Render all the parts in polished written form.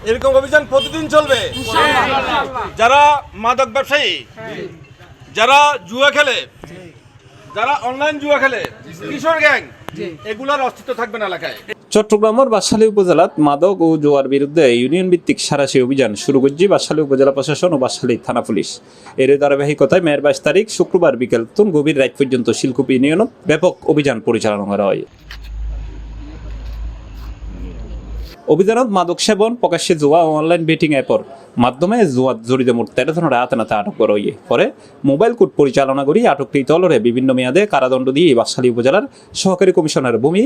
এরকম অভিযান প্রতিদিন চলবে। যারা মাদক ব্যবসায়ী, যারা জুয়া খেলে, যারা অনলাইন জুয়া খেলে, কিশোর গ্যাং, এগুলোর অস্তিত্ব থাকবে না এলাকায়। চট্টগ্রামের বাঁশখালী উপজেলাত মাদক ও জুয়ার বিরুদ্ধে ইউনিয়ন ভিত্তিক সাঁড়াশি অভিযান শুরু করছে বাঁশখালী উপজেলা প্রশাসন ও বাঁশখালী থানা পুলিশ। এর ধারাবাহিকতায় মেয়ের 22 তারিখ শুক্রবার বিকেল গভীর রাত পর্যন্ত শিলকুপি ইউনিয়নত ব্যাপক অভিযান পরিচালনা করা হয়। অভিযানত মাদক সেবন, প্রকাশ্যে জুয়া ও অনলাইন বেটিং অ্যাপর মাধ্যমে জুয়াত জড়িত মোট 13 জনের আতানাতে আটক করা হয়। পরে মোবাইল কোর্ট পরিচালনা করি আটককৃত দলরে বিভিন্ন মেয়াদে কারাদণ্ড দিয়ে বাঁশখালী উপজেলার সহকারী কমিশনার ভূমি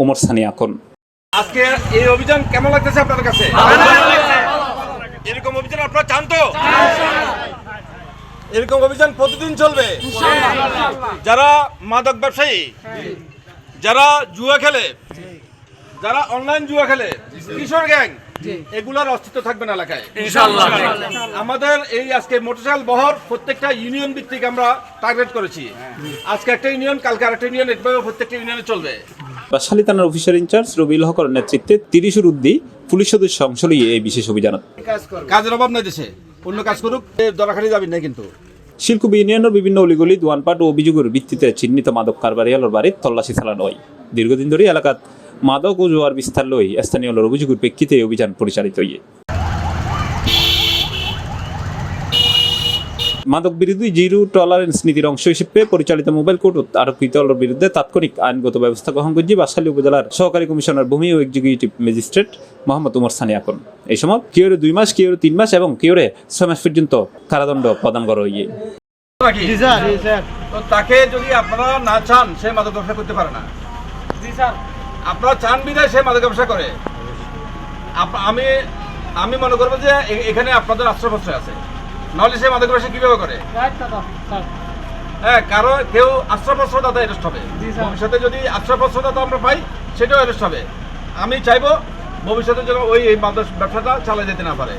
ওমর সানি আকন। আজকে এই অভিযান কেমন লাগতেছে আপনাদের কাছে? এরকম অভিযান আপনারা চান তো? এরকম অভিযান প্রতিদিন চলবে। যারা মাদক ব্যবসায়ী, যারা জুয়া খেলে, যারা অনলাইন জুয়া খেলে, কিশোর গ্যাং, এগুলোর অস্তিত্ব থাকবে না এলাকায় ইনশাআল্লাহ। আমাদের এই আজকে মোটরসাইকেল বহর প্রত্যেকটা ইউনিয়ন ভিত্তিক আমরা টার্গেট করেছি। আজকে একটা ইউনিয়ন, কালকে আরেকটা ইউনিয়ন, এভাবে প্রত্যেকটা ইউনিয়নে চলবে। বাঁশখালী থানার অফিসার ইনচার্জ রবিউল হকের নেতৃত্বে 30 উর্ধ্বে পুলিশ সদস্য অংশ নিয়ে এই বিশেষ অভিযান। কাজের অভাব নাই দেশে, অন্য কাজ করুক, দরাখালি যাবেন না। কিন্তু শিলকুপি ইউনিয়নের বিভিন্ন অলিগলি, দোয়ানপাট ও অভিযোগের ভিত্তিতে চিহ্নিত মাদক কারবারিয়ালের বাড়ির তল্লাশি চালানো হয়। দীর্ঘদিন ধরে এলাকাত মাদক ও জোয়ার বিস্তার লই স্থানীয় অভিযোগের প্রেক্ষিতে অভিযান পরিচালিত হয়। মাদক বিরোধী জিরো টলারেন্স নীতির অংশ হিসেবে পরিচালিত মোবাইল কোর্ট আটককৃত দলের বিরুদ্ধে তাৎক্ষণিক আইনগত ব্যবস্থা গ্রহণ করছে বাঁশখালী উপজেলার সহকারী কমিশনার ভূমি ও এক্সিকিউটিভ ম্যাজিস্ট্রেট মোহাম্মদ ওমর সানি আকন। এই সময় কেউরে 2 মাস, কেউরে 3 মাস এবং কেউরে 6 মাস পর্যন্ত কারাদণ্ড প্রদান করা হয়। তাকে যদি আপনারা না চান, সে মাদক ব্যবসা করতে পারে না। আপনারা চান বিধায় সে মাদক ব্যবসা করে। আমি মনে করবো যে এখানে আপনাদের আশ্রয় আছে, নাহলে সে মাদক ব্যবসা কিভাবে করে? হ্যাঁ, কারো কেউ আশ্রয়প্রশ্রয়দাতা অ্যারেস্ট হবে। ভবিষ্যতে যদি আশ্রয়প্রশ্রয়দাতা আমরা পাই, সেটাও অ্যারেস্ট হবে। আমি চাইবো ভবিষ্যতে যেন এই মাদক ব্যবসাটা চালিয়ে যেতে না পারে।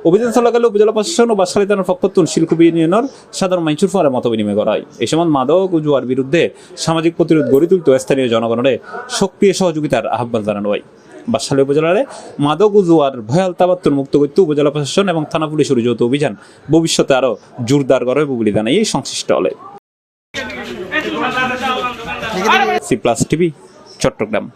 অভিযান চলাকালে উপজেলা প্রশাসন ও বাঁশখালী থানার পক্ষ থেকে শিলকুপি ইউনিয়নের সাধারণ মানুষের পরে মত বিনিময় করা হয়। এই সময় মাদক ও জুয়ার বিরুদ্ধে সামাজিক প্রতিরোধ গড়ে তুলতে স্থানীয় জনগণের সক্রিয় সহযোগিতার আহ্বান জানানো হয়। বাঁশখালী উপজেলার মাদক ও জুয়ার ভয়াল তাবাত্তর মুক্ত করতে উপজেলা প্রশাসন এবং থানা পুলিশের যৌথ অভিযান ভবিষ্যতে আরো জোরদার করবে বলে জানাই এই সংশ্লিষ্ট হলে। C plus TV, Chittagong.